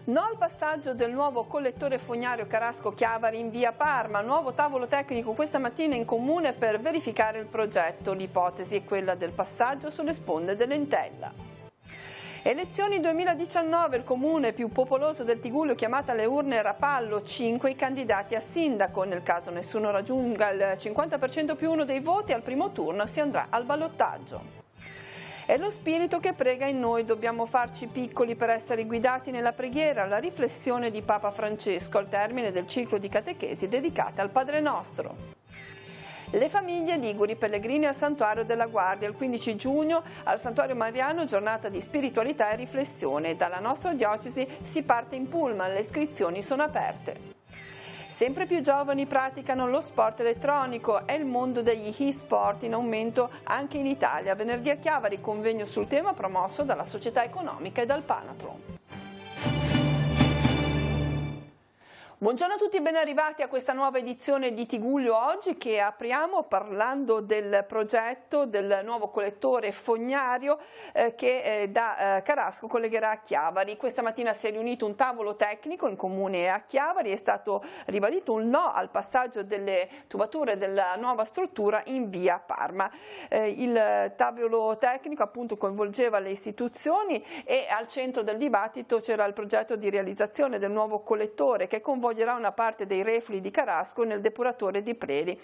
No al passaggio del nuovo collettore fognario Carasco-Chiavari in via Parma. Nuovo tavolo tecnico questa mattina in comune per verificare il progetto. L'ipotesi è quella del passaggio sulle sponde dell'Entella. Elezioni 2019, il comune più popoloso del Tigullio chiamata alle urne Rapallo, 5 i candidati a sindaco. Nel caso nessuno raggiunga il 50% più uno dei voti, al primo turno si andrà al ballottaggio. È lo spirito che prega in noi, dobbiamo farci piccoli per essere guidati nella preghiera, la riflessione di Papa Francesco al termine del ciclo di catechesi dedicate al Padre Nostro. Le famiglie liguri pellegrini al Santuario della Guardia. Il 15 giugno al Santuario Mariano, giornata di spiritualità e riflessione. Dalla nostra diocesi si parte in pullman, le iscrizioni sono aperte. Sempre più giovani praticano lo sport elettronico, è il mondo degli e-sport in aumento anche in Italia. Venerdì a Chiavari convegno sul tema promosso dalla Società Economica e dal Panathlon. Buongiorno a tutti e ben arrivati a questa nuova edizione di Tigullio Oggi, che apriamo parlando del progetto del nuovo collettore fognario che da Carasco collegherà a Chiavari. Questa mattina si è riunito un tavolo tecnico in comune a Chiavari, è stato ribadito un no al passaggio delle tubature della nuova struttura in via Parma. Il tavolo tecnico appunto coinvolgeva le istituzioni e al centro del dibattito c'era il progetto di realizzazione del nuovo collettore che convoglierà una parte dei reflui di Carasco nel depuratore di Preli.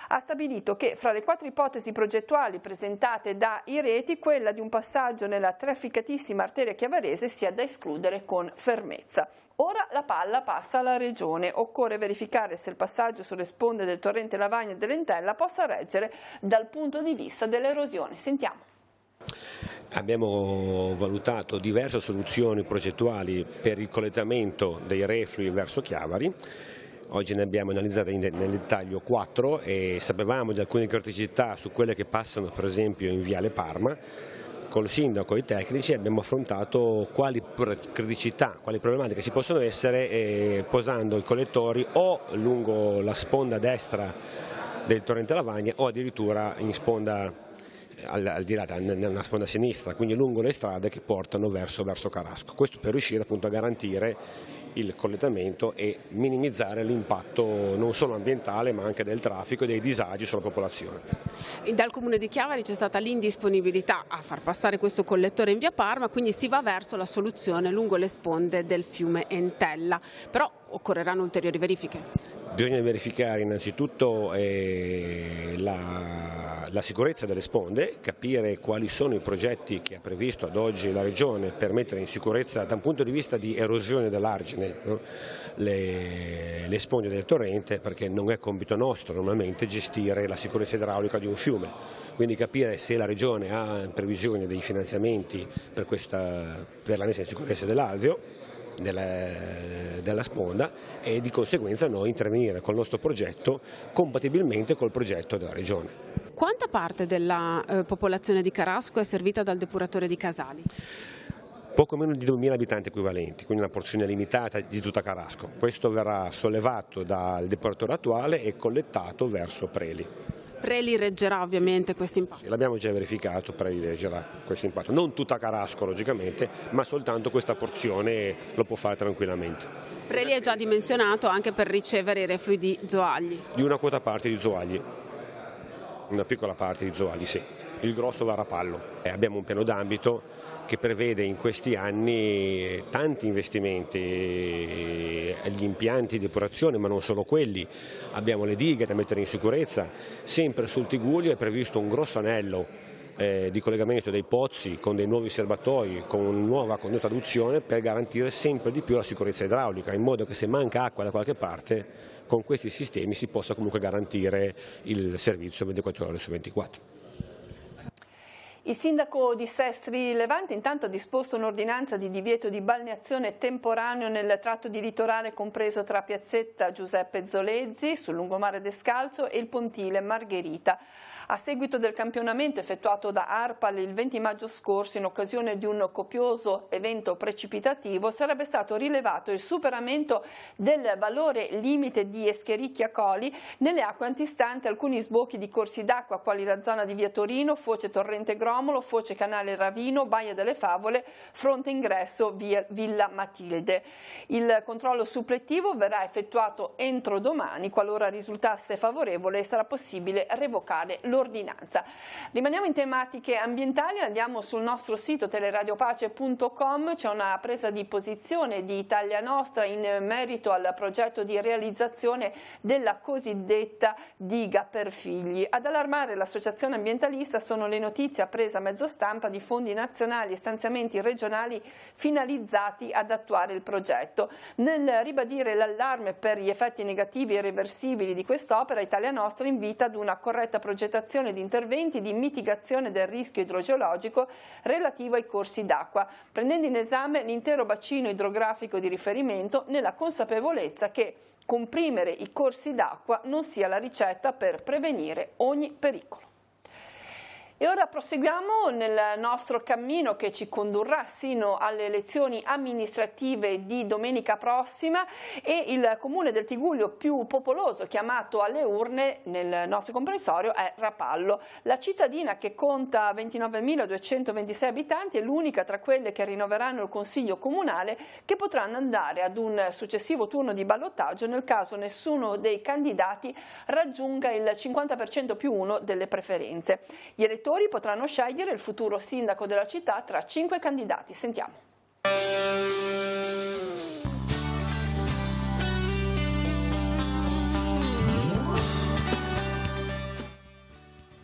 Ha stabilito che fra le 4 ipotesi progettuali presentate da Ireti, quella di un passaggio nella trafficatissima arteria chiavarese sia da escludere con fermezza. Ora la palla passa alla Regione. Occorre verificare se il passaggio sulle sponde del torrente Lavagna e dell'Entella possa reggere dal punto di vista dell'erosione. Sentiamo. Abbiamo valutato diverse soluzioni progettuali per il collettamento dei reflui verso Chiavari. Oggi ne abbiamo analizzate nel dettaglio 4 e sapevamo di alcune criticità su quelle che passano per esempio in Viale Parma. Col sindaco e i tecnici abbiamo affrontato quali criticità, quali problematiche ci possono essere posando i collettori o lungo la sponda destra del torrente Lavagna o addirittura in sponda al di là, nella sponda sinistra, quindi lungo le strade che portano verso Carasco. Questo per riuscire appunto a garantire il collettamento e minimizzare l'impatto non solo ambientale ma anche del traffico e dei disagi sulla popolazione. Dal Comune di Chiavari c'è stata l'indisponibilità a far passare questo collettore in via Parma, quindi si va verso la soluzione lungo le sponde del fiume Entella, però occorreranno ulteriori verifiche. Bisogna verificare innanzitutto la sicurezza delle sponde, capire quali sono i progetti che ha previsto ad oggi la Regione per mettere in sicurezza da un punto di vista di erosione dell'argine, no? le sponde del torrente, perché non è compito nostro normalmente gestire la sicurezza idraulica di un fiume, quindi capire se la Regione ha in previsione dei finanziamenti per la messa in sicurezza dell'alveo, della sponda, e di conseguenza noi intervenire col nostro progetto compatibilmente col progetto della Regione. Quanta parte della popolazione di Carasco è servita dal depuratore di Casali? Poco meno di 2.000 abitanti equivalenti, quindi una porzione limitata di tutta Carasco. Questo verrà sollevato dal depuratore attuale e collettato verso Preli. Preli reggerà ovviamente questo impatto? L'abbiamo già verificato, Preli reggerà questo impatto. Non tutta Carasco logicamente, ma soltanto questa porzione lo può fare tranquillamente. Preli è già dimensionato anche per ricevere i reflui di Zoagli? Di una quota parte di Zoagli, una piccola parte di Zoagli, sì. Il grosso va a Rapallo. Abbiamo un piano d'ambito che prevede in questi anni tanti investimenti agli impianti di depurazione, ma non solo quelli. Abbiamo le dighe da mettere in sicurezza. Sempre sul Tigullio è previsto un grosso anello di collegamento dei pozzi con dei nuovi serbatoi, con nuova condotta adduzione per garantire sempre di più la sicurezza idraulica, in modo che se manca acqua da qualche parte con questi sistemi si possa comunque garantire il servizio 24 ore su 24. Il sindaco di Sestri Levante intanto ha disposto un'ordinanza di divieto di balneazione temporaneo nel tratto di litorale compreso tra Piazzetta Giuseppe Zolezzi sul lungomare Descalzo e il pontile Margherita. A seguito del campionamento effettuato da ARPAL il 20 maggio scorso in occasione di un copioso evento precipitativo sarebbe stato rilevato il superamento del valore limite di Escherichia coli nelle acque antistanti alcuni sbocchi di corsi d'acqua quali la zona di Via Torino, Foce Torrente Gromo, Romolo, Foce Canale Ravino, Baia delle Favole, fronte ingresso via Villa Matilde. Il controllo suppletivo verrà effettuato entro domani, qualora risultasse favorevole sarà possibile revocare l'ordinanza. Rimaniamo in tematiche ambientali, andiamo sul nostro sito teleradiopace.com, c'è una presa di posizione di Italia Nostra in merito al progetto di realizzazione della cosiddetta diga per figli. Ad allarmare l'associazione ambientalista sono le notizie apprese a mezzo stampa di fondi nazionali e stanziamenti regionali finalizzati ad attuare il progetto. Nel ribadire l'allarme per gli effetti negativi e irreversibili di quest'opera, Italia Nostra invita ad una corretta progettazione di interventi di mitigazione del rischio idrogeologico relativo ai corsi d'acqua, prendendo in esame l'intero bacino idrografico di riferimento nella consapevolezza che comprimere i corsi d'acqua non sia la ricetta per prevenire ogni pericolo. E ora proseguiamo nel nostro cammino che ci condurrà sino alle elezioni amministrative di domenica prossima, e il comune del Tigullio più popoloso chiamato alle urne nel nostro comprensorio è Rapallo. La cittadina, che conta 29.226 abitanti, è l'unica tra quelle che rinnoveranno il consiglio comunale, che potranno andare ad un successivo turno di ballottaggio nel caso nessuno dei candidati raggiunga il 50% più 1 delle preferenze. Gli elettori potranno scegliere il futuro sindaco della città tra 5 candidati. Sentiamo.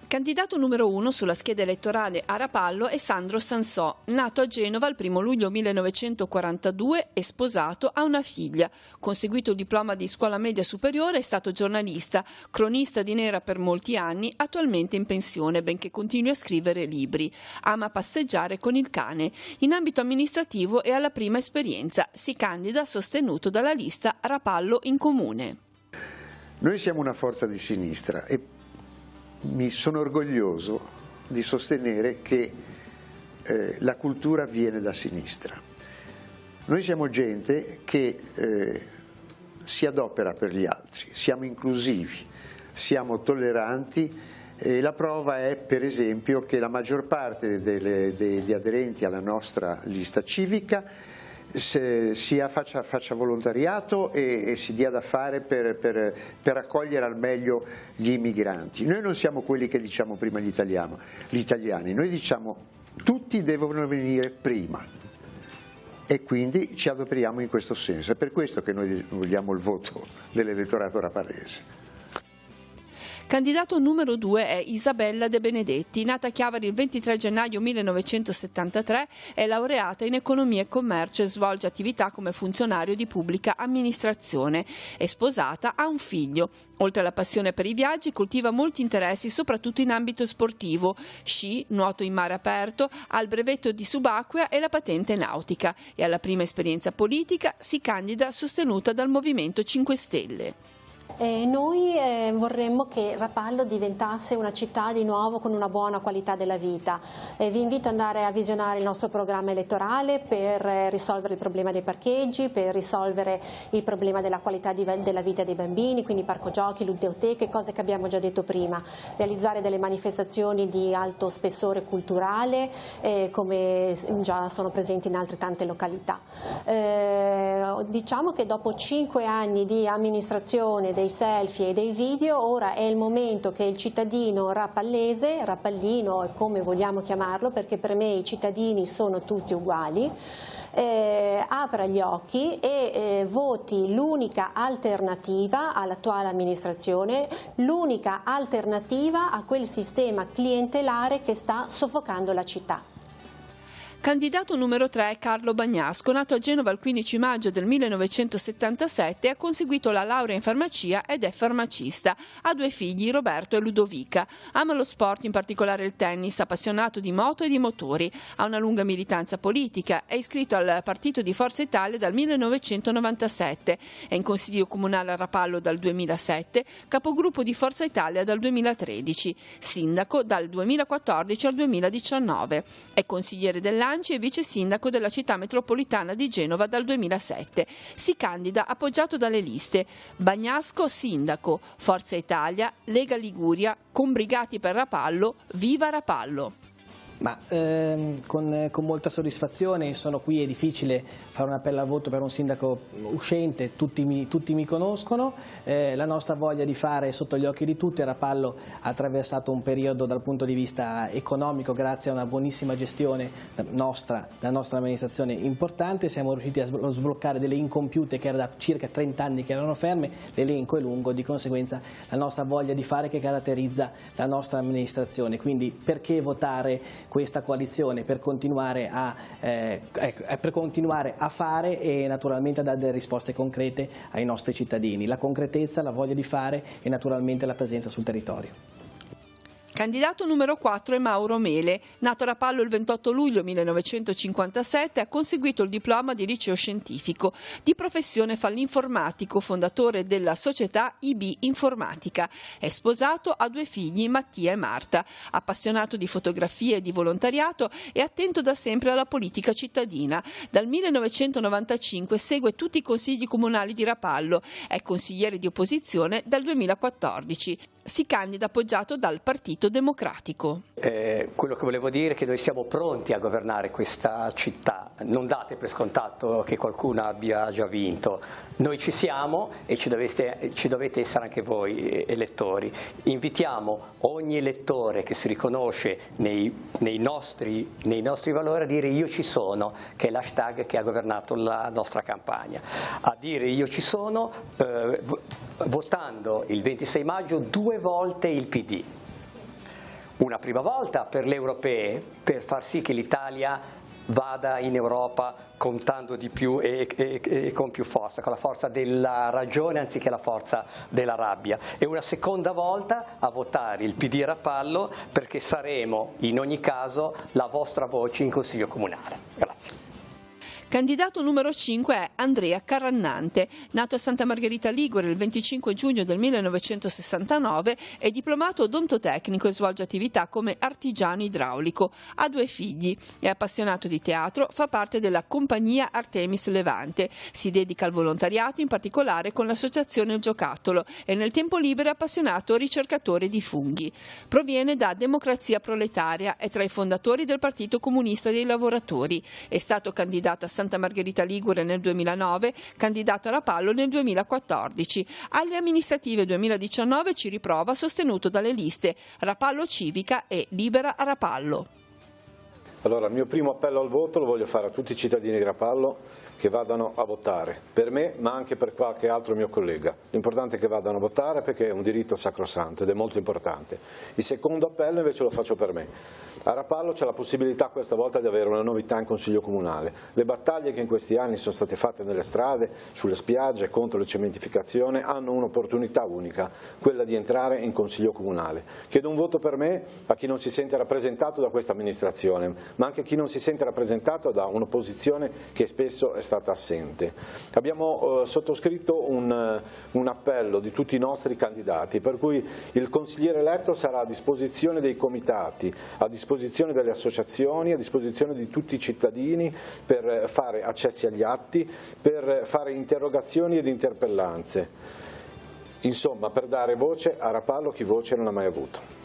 Candidato numero 1 sulla scheda elettorale a Rapallo è Sandro Sansò, nato a Genova il 1 luglio 1942 e sposato, ha una figlia. Conseguito il diploma di scuola media superiore, è stato giornalista, cronista di Nera per molti anni, attualmente in pensione, benché continui a scrivere libri. Ama passeggiare con il cane. In ambito amministrativo è alla prima esperienza. Si candida sostenuto dalla lista Rapallo in Comune. Noi siamo una forza di sinistra e mi sono orgoglioso di sostenere che la cultura viene da sinistra. Noi siamo gente che si adopera per gli altri, siamo inclusivi, siamo tolleranti, e la prova è per esempio che la maggior parte degli aderenti alla nostra lista civica faccia volontariato e si dia da fare per accogliere al meglio gli immigranti. Noi non siamo quelli che diciamo prima gli italiani, noi diciamo tutti devono venire prima e quindi ci adoperiamo in questo senso. È per questo che noi vogliamo il voto dell'elettorato rapallese. Candidato numero 2 è Isabella De Benedetti, nata a Chiavari il 23 gennaio 1973, è laureata in economia e commercio e svolge attività come funzionario di pubblica amministrazione. È sposata, ha un figlio. Oltre alla passione per i viaggi, coltiva molti interessi soprattutto in ambito sportivo, sci, nuoto in mare aperto, ha il brevetto di subacquea e la patente nautica, e alla prima esperienza politica si candida sostenuta dal Movimento 5 Stelle. Noi vorremmo che Rapallo diventasse una città di nuovo con una buona qualità della vita. Vi invito ad andare a visionare il nostro programma elettorale per risolvere il problema dei parcheggi, per risolvere il problema della qualità della vita dei bambini, quindi parco giochi, ludoteche, cose che abbiamo già detto prima, realizzare delle manifestazioni di alto spessore culturale come già sono presenti in altre tante località. Diciamo che dopo 5 anni di amministrazione dei selfie e dei video, ora è il momento che il cittadino rapallese, rappallino e come vogliamo chiamarlo, perché per me i cittadini sono tutti uguali, apra gli occhi e voti l'unica alternativa all'attuale amministrazione, l'unica alternativa a quel sistema clientelare che sta soffocando la città. Candidato numero 3 è Carlo Bagnasco, nato a Genova il 15 maggio del 1977, ha conseguito la laurea in farmacia ed è farmacista. Ha 2 figli, Roberto e Ludovica. Ama lo sport, in particolare il tennis, appassionato di moto e di motori. Ha una lunga militanza politica, è iscritto al partito di Forza Italia dal 1997, è in consiglio comunale a Rapallo dal 2007, capogruppo di Forza Italia dal 2013, sindaco dal 2014 al 2019. È consigliere dell'ANCI e vice sindaco della città metropolitana di Genova dal 2007. Si candida appoggiato dalle liste Bagnasco sindaco, Forza Italia, Lega Liguria, Combrigati per Rapallo, Viva Rapallo. Ma con molta soddisfazione, sono qui, è difficile fare un appello al voto per un sindaco uscente, tutti mi conoscono, la nostra voglia di fare è sotto gli occhi di tutti. Rapallo ha attraversato un periodo dal punto di vista economico grazie a una buonissima gestione della nostra amministrazione importante, siamo riusciti a sbloccare delle incompiute che era da circa 30 anni che erano ferme, l'elenco è lungo, di conseguenza la nostra voglia di fare che caratterizza la nostra amministrazione, quindi perché votare questa coalizione? Per continuare a fare e naturalmente a dare delle risposte concrete ai nostri cittadini, la concretezza, la voglia di fare e naturalmente la presenza sul territorio. Candidato numero 4 è Mauro Mele. Nato a Rapallo il 28 luglio 1957, ha conseguito il diploma di liceo scientifico. Di professione fa l'informatico, fondatore della società IB Informatica. È sposato, ha 2 figli, Mattia e Marta. Appassionato di fotografia e di volontariato, è attento da sempre alla politica cittadina. Dal 1995 segue tutti i consigli comunali di Rapallo. È consigliere di opposizione dal 2014. Si candida appoggiato dal Partito Democratico. Quello che volevo dire è che noi siamo pronti a governare questa città, non date per scontato che qualcuno abbia già vinto, noi ci siamo e ci dovete essere anche voi elettori. Invitiamo ogni elettore che si riconosce nei nostri valori a dire io ci sono, che è l'hashtag che ha governato la nostra campagna, a dire io ci sono votando il 26 maggio 2 volte il PD. Una prima volta per le europee, per far sì che l'Italia vada in Europa contando di più e con più forza, con la forza della ragione anziché la forza della rabbia, e una seconda volta a votare il PD Rapallo, perché saremo in ogni caso la vostra voce in Consiglio Comunale. Grazie. Candidato numero 5 è Andrea Carrannante. Nato a Santa Margherita Ligure il 25 giugno del 1969, è diplomato odontotecnico e svolge attività come artigiano idraulico. Ha 2 figli. È appassionato di teatro, fa parte della compagnia Artemis Levante. Si dedica al volontariato, in particolare con l'associazione Il Giocattolo, e nel tempo libero è appassionato ricercatore di funghi. Proviene da Democrazia Proletaria, è tra i fondatori del Partito Comunista dei Lavoratori. È stato candidato a Santa Margherita Ligure nel 2009, candidato a Rapallo nel 2014. Alle amministrative 2019 ci riprova, sostenuto dalle liste Rapallo Civica e Libera Rapallo. Allora, il mio primo appello al voto lo voglio fare a tutti i cittadini di Rapallo che vadano a votare, per me ma anche per qualche altro mio collega. L'importante è che vadano a votare perché è un diritto sacrosanto ed è molto importante. Il secondo appello invece lo faccio per me. A Rapallo c'è la possibilità questa volta di avere una novità in Consiglio Comunale. Le battaglie che in questi anni sono state fatte nelle strade, sulle spiagge, contro la cementificazione, hanno un'opportunità unica, quella di entrare in Consiglio Comunale. Chiedo un voto per me a chi non si sente rappresentato da questa amministrazione, ma anche a chi non si sente rappresentato da un'opposizione che spesso è stata assente. Abbiamo sottoscritto un appello di tutti i nostri candidati, per cui il consigliere eletto sarà a disposizione dei comitati, a disposizione delle associazioni, a disposizione di tutti i cittadini per fare accessi agli atti, per fare interrogazioni ed interpellanze. Insomma, per dare voce a Rapallo chi voce non ha mai avuto.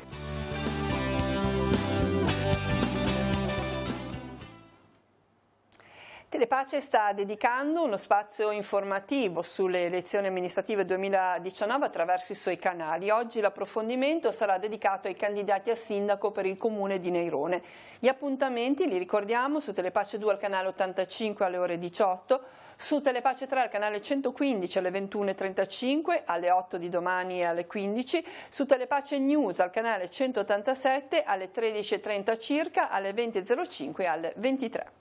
Telepace sta dedicando uno spazio informativo sulle elezioni amministrative 2019 attraverso i suoi canali. Oggi l'approfondimento sarà dedicato ai candidati a sindaco per il comune di Neirone. Gli appuntamenti li ricordiamo su Telepace 2 al canale 85 alle ore 18, su Telepace 3 al canale 115 alle 21.35, alle 8 di domani e alle 15, su Telepace News al canale 187 alle 13.30 circa, alle 20.05 e alle 23.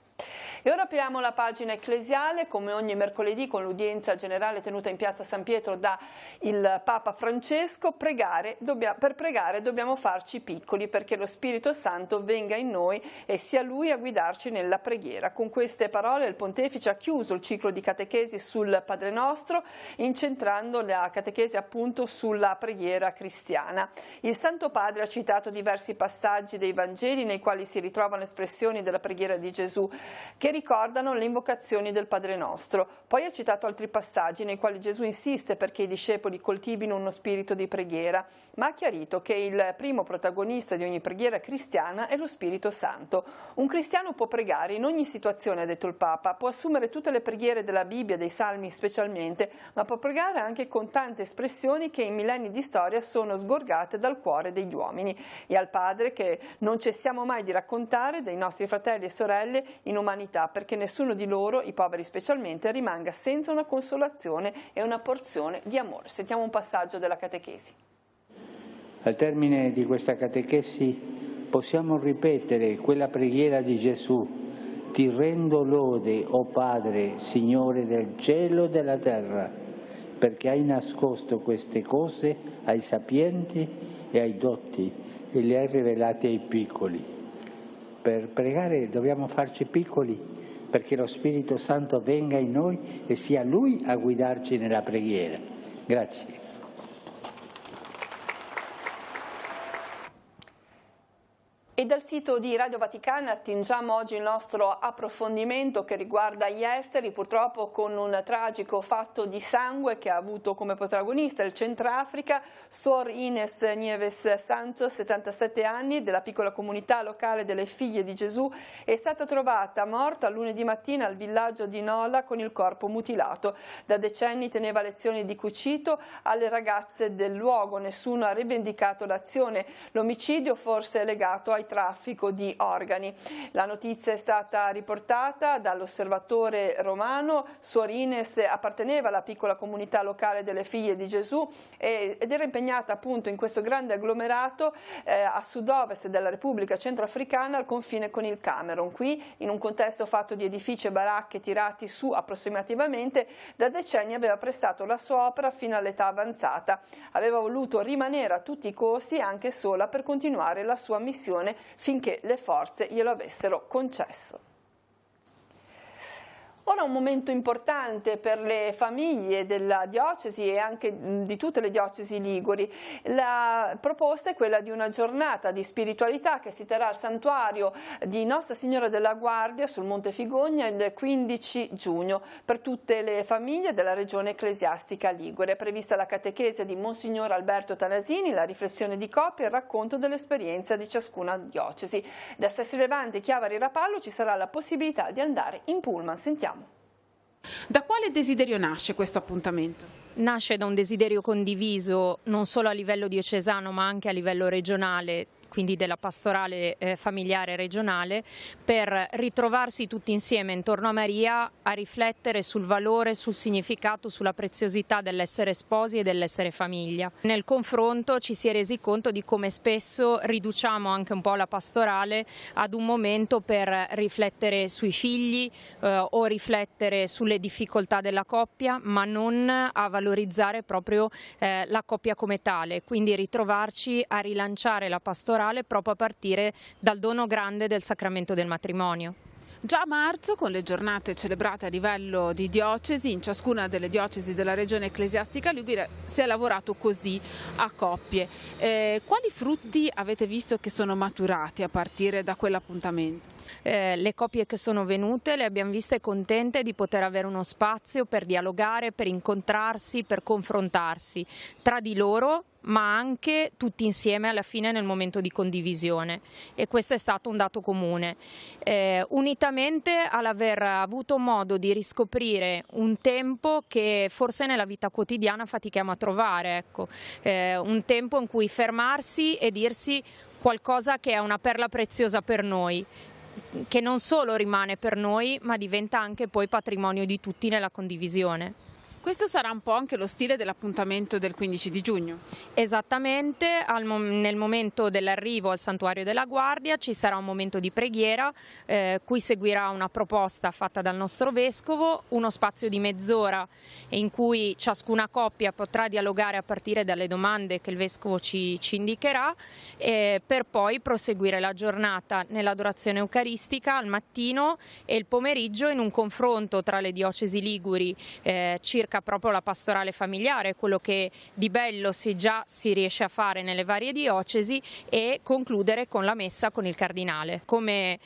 E ora apriamo la pagina ecclesiale, come ogni mercoledì con l'udienza generale tenuta in piazza San Pietro da il Papa Francesco. Per pregare dobbiamo farci piccoli perché lo Spirito Santo venga in noi e sia Lui a guidarci nella preghiera. Con queste parole il Pontefice ha chiuso il ciclo di catechesi sul Padre Nostro, incentrando la catechesi appunto sulla preghiera cristiana. Il Santo Padre ha citato diversi passaggi dei Vangeli nei quali si ritrovano espressioni della preghiera di Gesù. che ricordano le invocazioni del Padre Nostro. Poi ha citato altri passaggi nei quali Gesù insiste perché i discepoli coltivino uno spirito di preghiera, ma ha chiarito che il primo protagonista di ogni preghiera cristiana è lo Spirito Santo. Un cristiano può pregare in ogni situazione, ha detto il Papa, può assumere tutte le preghiere della Bibbia, dei Salmi specialmente, ma può pregare anche con tante espressioni che in millenni di storia sono sgorgate dal cuore degli uomini, e al Padre che non cessiamo mai di raccontare dei nostri fratelli e sorelle in umanità, perché nessuno di loro, i poveri specialmente, rimanga senza una consolazione e una porzione di amore. Sentiamo un passaggio della catechesi. Al termine di questa catechesi possiamo ripetere quella preghiera di Gesù: ti rendo lode, o Padre, Signore del cielo e della terra, perché hai nascosto queste cose ai sapienti e ai dotti e le hai rivelate ai piccoli. Per pregare dobbiamo farci piccoli, perché lo Spirito Santo venga in noi e sia Lui a guidarci nella preghiera. Grazie. E dal sito di Radio Vaticana attingiamo oggi il nostro approfondimento che riguarda gli esteri, purtroppo con un tragico fatto di sangue che ha avuto come protagonista il Centrafrica. Sor Ines Nieves Santos, 77 anni, della piccola comunità locale delle Figlie di Gesù, è stata trovata morta lunedì mattina al villaggio di Nola con il corpo mutilato. Da decenni teneva lezioni di cucito alle ragazze del luogo, nessuno ha rivendicato l'azione. L'omicidio forse è legato ai traffico di organi. La notizia è stata riportata dall'Osservatore Romano. Suor Ines apparteneva alla piccola comunità locale delle Figlie di Gesù ed era impegnata appunto in questo grande agglomerato a sud-ovest della Repubblica Centroafricana al confine con il Camerun. Qui, in un contesto fatto di edifici e baracche tirati su approssimativamente, da decenni aveva prestato la sua opera fino all'età avanzata. Aveva voluto rimanere a tutti i costi, anche sola, per continuare la sua missione finché le forze glielo avessero concesso. Ora un momento importante per le famiglie della diocesi e anche di tutte le diocesi liguri. La proposta è quella di una giornata di spiritualità che si terrà al santuario di Nostra Signora della Guardia sul Monte Figogna il 15 giugno per tutte le famiglie della regione ecclesiastica ligure. È prevista la catechesi di Monsignor Alberto Tanasini, la riflessione di coppia e il racconto dell'esperienza di ciascuna diocesi. Da Sestri Levante, Chiavari e Rapallo ci sarà la possibilità di andare in pullman. Sentiamo. Da quale desiderio nasce questo appuntamento? Nasce da un desiderio condiviso non solo a livello diocesano ma anche a livello regionale, quindi della pastorale familiare regionale, per ritrovarsi tutti insieme intorno a Maria a riflettere sul valore, sul significato, sulla preziosità dell'essere sposi e dell'essere famiglia. Nel confronto ci si è resi conto di come spesso riduciamo anche un po' la pastorale ad un momento per riflettere sui figli o riflettere sulle difficoltà della coppia, ma non a valorizzare proprio la coppia come tale, quindi ritrovarci a rilanciare la pastorale proprio a partire dal dono grande del sacramento del matrimonio. Già a marzo, con le giornate celebrate a livello di diocesi, in ciascuna delle diocesi della regione ecclesiastica ligure si è lavorato così a coppie. Quali frutti avete visto che sono maturati a partire da quell'appuntamento? Le coppie che sono venute le abbiamo viste contente di poter avere uno spazio per dialogare, per incontrarsi, per confrontarsi tra di loro, ma anche tutti insieme alla fine nel momento di condivisione, e questo è stato un dato comune, unitamente all'aver avuto modo di riscoprire un tempo che forse nella vita quotidiana fatichiamo a trovare, ecco. Un tempo in cui fermarsi e dirsi qualcosa che è una perla preziosa per noi, che non solo rimane per noi ma diventa anche poi patrimonio di tutti nella condivisione. Questo sarà un po' anche lo stile dell'appuntamento del 15 di giugno. Esattamente, nel momento dell'arrivo al Santuario della Guardia ci sarà un momento di preghiera, cui seguirà una proposta fatta dal nostro Vescovo, uno spazio di mezz'ora in cui ciascuna coppia potrà dialogare a partire dalle domande che il Vescovo ci indicherà, per poi proseguire la giornata nell'adorazione eucaristica al mattino e il pomeriggio in un confronto tra le diocesi liguri circa ricerca proprio la pastorale familiare, quello che di bello già si riesce a fare nelle varie diocesi, e concludere con la messa con il cardinale. Come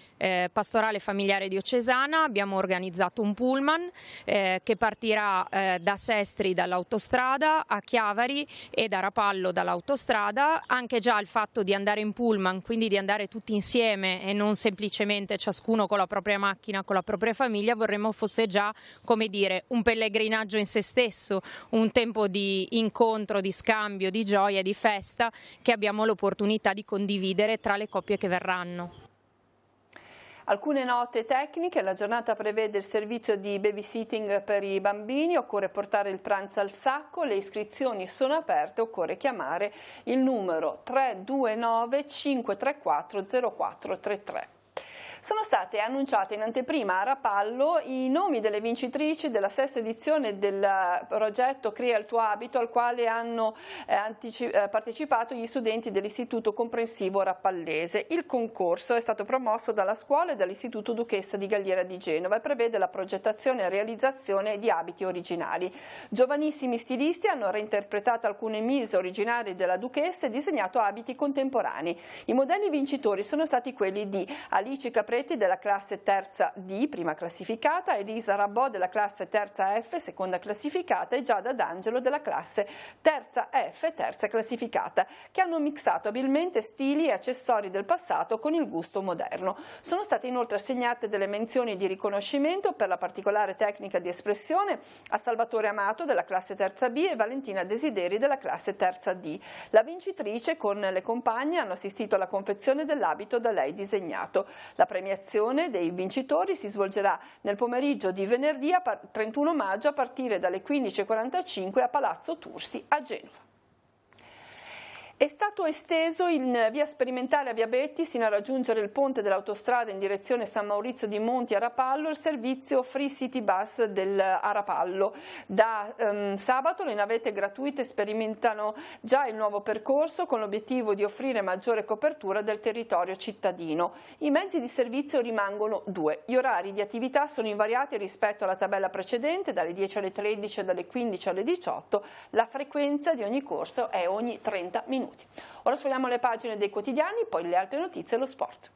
pastorale familiare diocesana abbiamo organizzato un pullman che partirà da Sestri dall'autostrada a Chiavari e da Rapallo dall'autostrada. Anche già il fatto di andare in pullman, quindi di andare tutti insieme e non semplicemente ciascuno con la propria macchina, con la propria famiglia, vorremmo fosse già, come dire, un pellegrinaggio in se stesso, un tempo di incontro, di scambio, di gioia, di festa che abbiamo l'opportunità di condividere tra le coppie che verranno. Alcune note tecniche: la giornata prevede il servizio di babysitting per i bambini, occorre portare il pranzo al sacco, le iscrizioni sono aperte, occorre chiamare il numero 329 534 0433. Sono state annunciate in anteprima a Rapallo i nomi delle vincitrici della sesta edizione del progetto Crea il tuo abito, al quale hanno partecipato gli studenti dell'Istituto Comprensivo Rapallese. Il concorso è stato promosso dalla scuola e dall'Istituto Duchessa di Galliera di Genova e prevede la progettazione e realizzazione di abiti originali. Giovanissimi stilisti hanno reinterpretato alcune mise originarie della Duchessa e disegnato abiti contemporanei. I modelli vincitori sono stati quelli di Alice Capretti della classe terza D, prima classificata, Elisa Rabò della classe terza F, seconda classificata, e Giada D'Angelo della classe terza F, terza classificata, che hanno mixato abilmente stili e accessori del passato con il gusto moderno. Sono state inoltre assegnate delle menzioni di riconoscimento per la particolare tecnica di espressione a Salvatore Amato della classe terza B e Valentina Desideri della classe terza D. La vincitrice con le compagne hanno assistito alla confezione dell'abito da lei disegnato. La premiazione dei vincitori si svolgerà nel pomeriggio di venerdì 31 maggio a partire dalle 15:45 a Palazzo Tursi a Genova. È stato esteso in via sperimentale a Via Betti, sino a raggiungere il ponte dell'autostrada in direzione San Maurizio di Monti a Rapallo, il servizio Free City Bus a Rapallo. Da sabato le navette gratuite sperimentano già il nuovo percorso con l'obiettivo di offrire maggiore copertura del territorio cittadino. I mezzi di servizio rimangono 2. Gli orari di attività sono invariati rispetto alla tabella precedente, dalle 10 alle 13 e dalle 15 alle 18. La frequenza di ogni corso è ogni 30 minuti. Ora sfogliamo le pagine dei quotidiani, poi le altre notizie e lo sport.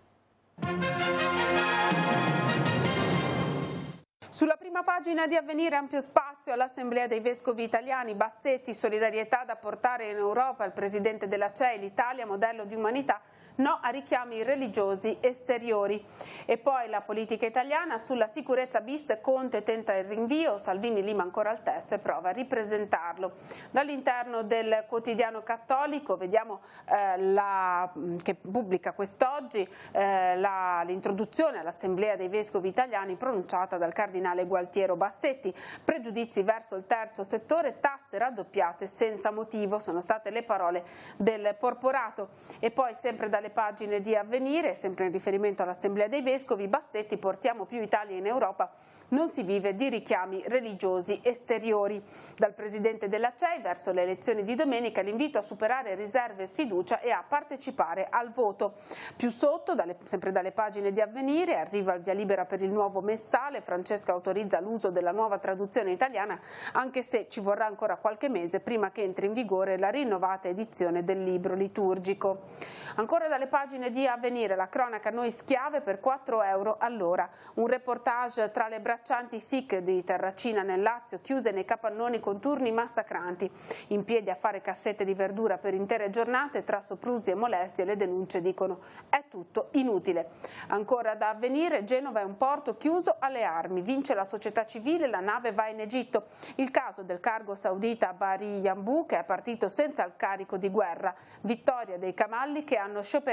Sulla prima pagina di Avvenire ampio spazio all'Assemblea dei Vescovi Italiani, Bassetti, solidarietà da portare in Europa, il presidente della CEI, l'Italia modello di umanità, no a richiami religiosi esteriori. E poi la politica italiana sulla sicurezza bis, Conte tenta il rinvio, Salvini lima ancora il testo e prova a ripresentarlo. Dall'interno del quotidiano cattolico vediamo che pubblica quest'oggi l'introduzione all'Assemblea dei Vescovi Italiani pronunciata dal cardinale Gualtiero Bassetti. Pregiudizi verso il terzo settore, tasse raddoppiate senza motivo, sono state le parole del porporato. E poi sempre dalle pagine di Avvenire, sempre in riferimento all'Assemblea dei Vescovi, Bassetti, portiamo più Italia in Europa, non si vive di richiami religiosi esteriori. Dal presidente della CEI verso le elezioni di domenica l'invito a superare riserve e sfiducia e a partecipare al voto. Più sotto, sempre dalle pagine di Avvenire, arriva il via libera per il nuovo messale, Francesco autorizza l'uso della nuova traduzione italiana, anche se ci vorrà ancora qualche mese prima che entri in vigore la rinnovata edizione del libro liturgico. Ancora dalle pagine di Avvenire, la cronaca noi schiave per 4 euro all'ora, un reportage tra le braccianti Sikh di Terracina nel Lazio, chiuse nei capannoni con turni massacranti, in piedi a fare cassette di verdura per intere giornate, tra soprusi e molestie le denunce dicono è tutto inutile. Ancora da Avvenire, Genova è un porto chiuso alle armi, vince la società civile, la nave va in Egitto, il caso del cargo saudita Bahri Yambu che è partito senza il carico di guerra, vittoria dei camalli che hanno scioperato.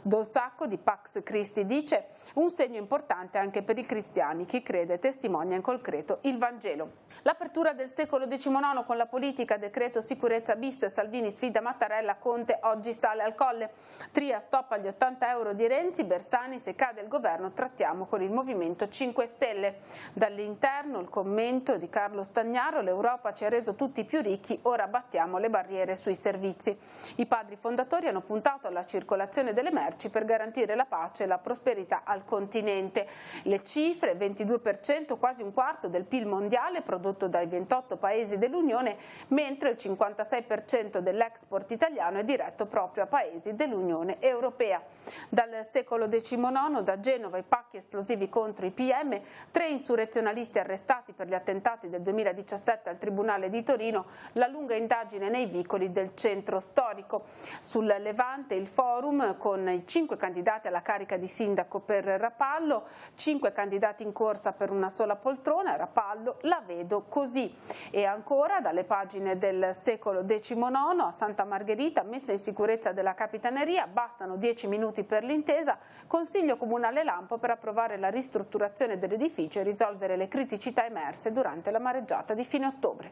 Don Sacco di Pax Christi dice un segno importante anche per i cristiani, chi crede testimonia in concreto il Vangelo. L'apertura del secolo XIX con la politica, decreto sicurezza bis, Salvini sfida Mattarella, Conte oggi sale al Colle, Tria stop agli 80 euro di Renzi, Bersani se cade il governo trattiamo con il Movimento 5 Stelle. Dall'interno il commento di Carlo Stagnaro, l'Europa ci ha reso tutti più ricchi, ora battiamo le barriere sui servizi. I padri fondatori hanno puntato alla circolazione circolazione delle merci per garantire la pace e la prosperità al continente. Le cifre: 22%, quasi un quarto del PIL mondiale prodotto dai 28 paesi dell'Unione, mentre il 56% dell'export italiano è diretto proprio a paesi dell'Unione Europea. Dal secolo XIX, da Genova, i pacchi esplosivi contro i PM, 3 insurrezionalisti arrestati per gli attentati del 2017 al Tribunale di Torino, la lunga indagine nei vicoli del centro storico. Sul Levante il forum con i 5 candidati alla carica di sindaco per Rapallo, 5 candidati in corsa per una sola poltrona. Rapallo la vedo così. E ancora dalle pagine del secolo XIX, a Santa Margherita, messa in sicurezza della Capitaneria, bastano 10 minuti per l'intesa, Consiglio Comunale Lampo per approvare la ristrutturazione dell'edificio e risolvere le criticità emerse durante la mareggiata di fine ottobre.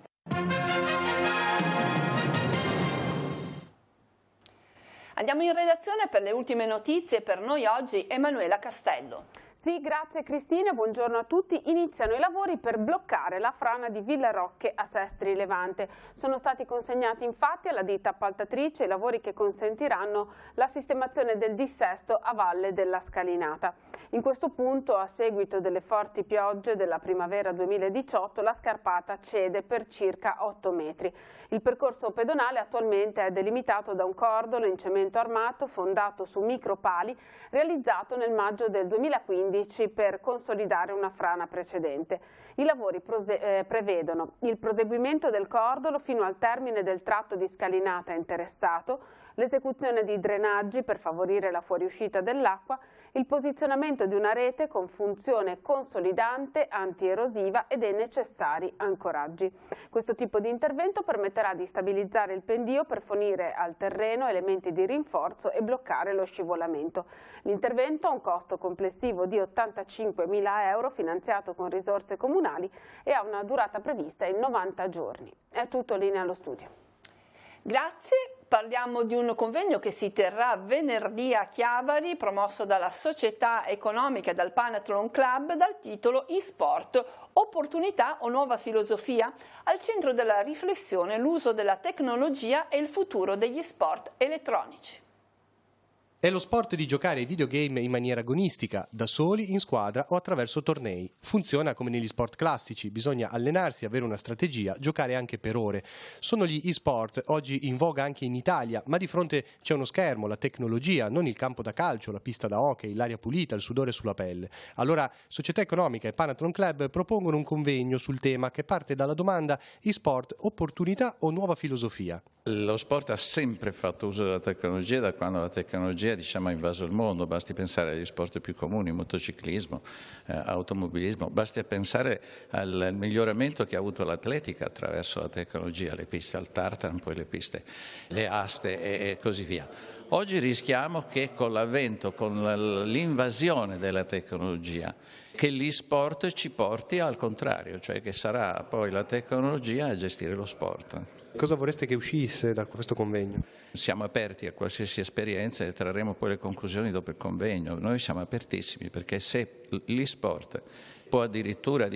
Andiamo in redazione per le ultime notizie. Per noi oggi Emanuela Castello. Sì, grazie Cristina, buongiorno a tutti. Iniziano i lavori per bloccare la frana di Villarocche a Sestri Levante. Sono stati consegnati infatti alla ditta appaltatrice i lavori che consentiranno la sistemazione del dissesto a valle della scalinata. In questo punto, a seguito delle forti piogge della primavera 2018, la scarpata cede per circa 8 metri. Il percorso pedonale attualmente è delimitato da un cordolo in cemento armato fondato su micropali realizzato nel maggio del 2015 per consolidare una frana precedente. I lavori prevedono il proseguimento del cordolo fino al termine del tratto di scalinata interessato, l'esecuzione di drenaggi per favorire la fuoriuscita dell'acqua, il posizionamento di una rete con funzione consolidante, antierosiva e dei necessari ancoraggi. Questo tipo di intervento permetterà di stabilizzare il pendio per fornire al terreno elementi di rinforzo e bloccare lo scivolamento. L'intervento ha un costo complessivo di 85.000 euro finanziato con risorse comunali e ha una durata prevista in 90 giorni. È tutto, linea allo studio. Grazie. Parliamo di un convegno che si terrà venerdì a Chiavari, promosso dalla Società Economica e dal Panathlon Club, dal titolo eSport, opportunità o nuova filosofia? Al centro della riflessione l'uso della tecnologia e il futuro degli sport elettronici. È lo sport di giocare ai videogame in maniera agonistica, da soli, in squadra o attraverso tornei. Funziona come negli sport classici, bisogna allenarsi, avere una strategia, giocare anche per ore. Sono gli e-sport, oggi in voga anche in Italia, ma di fronte c'è uno schermo, la tecnologia, non il campo da calcio, la pista da hockey, l'aria pulita, il sudore sulla pelle. Allora Società Economica e Panathlon Club propongono un convegno sul tema che parte dalla domanda: e-sport, opportunità o nuova filosofia? Lo sport ha sempre fatto uso della tecnologia da quando la tecnologia ha invaso il mondo. Basti pensare agli sport più comuni, motociclismo, automobilismo, basti pensare al miglioramento che ha avuto l'atletica attraverso la tecnologia, le piste al tartan, poi le piste, le aste e così via. Oggi rischiamo che con l'avvento, con l'invasione della tecnologia, che l'e-sport ci porti al contrario, cioè che sarà poi la tecnologia a gestire lo sport. Cosa vorreste che uscisse da questo convegno? Siamo aperti a qualsiasi esperienza e trarremo poi le conclusioni dopo il convegno. Noi siamo apertissimi perché se l'e-sport può addirittura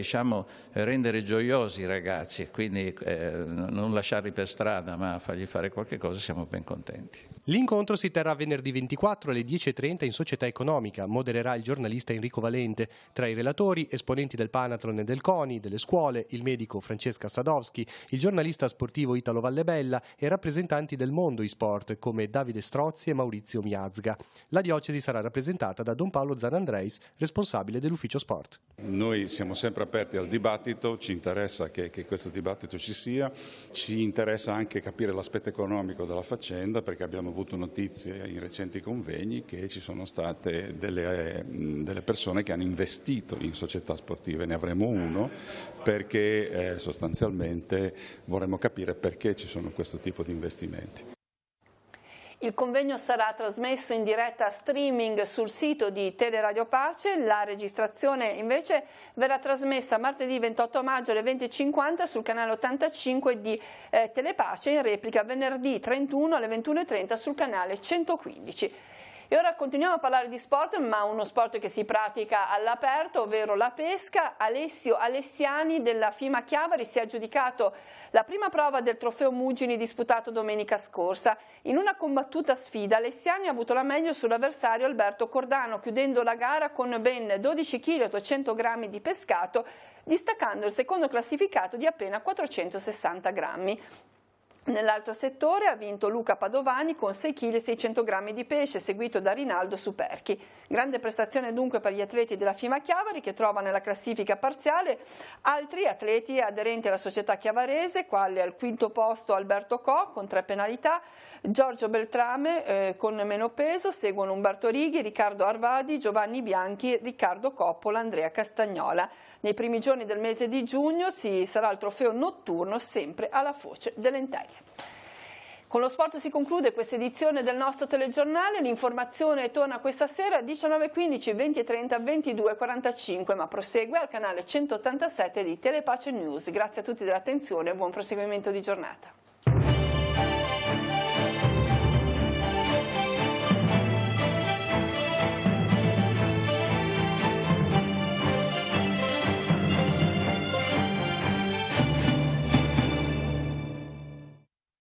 rendere gioiosi i ragazzi e quindi non lasciarli per strada ma fargli fare qualche cosa, siamo ben contenti. L'incontro si terrà venerdì 24 alle 10:30 in Società Economica. Modererà il giornalista Enrico Valente. Tra i relatori, esponenti del Panathlon e del CONI, delle scuole, il medico Francesca Sadowski, il giornalista sportivo Italo Vallebella e rappresentanti del mondo e-sport come Davide Strozzi e Maurizio Miazga. La diocesi sarà rappresentata da Don Paolo Zanandreis, responsabile dell'ufficio sport. Noi siamo sempre aperti al dibattito, ci interessa che questo dibattito ci sia, ci interessa anche capire l'aspetto economico della faccenda, perché abbiamo avuto notizie in recenti convegni che ci sono state delle persone che hanno investito in società sportive. Ne avremo uno perché sostanzialmente vorremmo capire perché ci sono questo tipo di investimenti. Il convegno sarà trasmesso in diretta streaming sul sito di Teleradio Pace, la registrazione invece verrà trasmessa martedì 28 maggio alle 20:50 sul canale 85 di Telepace, in replica venerdì 31 alle 21:30 sul canale 115. E ora continuiamo a parlare di sport, ma uno sport che si pratica all'aperto, ovvero la pesca. Alessio Alessiani della FIMA Chiavari si è aggiudicato la prima prova del trofeo Mugini disputato domenica scorsa. In una combattuta sfida Alessiani ha avuto la meglio sull'avversario Alberto Cordano, chiudendo la gara con ben 12 kg e 800 grammi di pescato, distaccando il secondo classificato di appena 460 grammi. Nell'altro settore ha vinto Luca Padovani con 6 kg e 600 grammi di pesce, seguito da Rinaldo Superchi. Grande prestazione dunque per gli atleti della FIMA Chiavari, che trova nella classifica parziale altri atleti aderenti alla società chiavarese, quali al quinto posto Alberto Co con 3 penalità, Giorgio Beltrame con meno peso, seguono Umberto Righi, Riccardo Arvadi, Giovanni Bianchi, Riccardo Coppola, Andrea Castagnola. Nei primi giorni del mese di giugno ci sarà il trofeo notturno sempre alla Foce dell'Entella. Con lo sport si conclude questa edizione del nostro telegiornale. L'informazione torna questa sera alle 19:15, 20:30, 22:45, ma prosegue al canale 187 di Telepace News. Grazie a tutti dell'attenzione e buon proseguimento di giornata.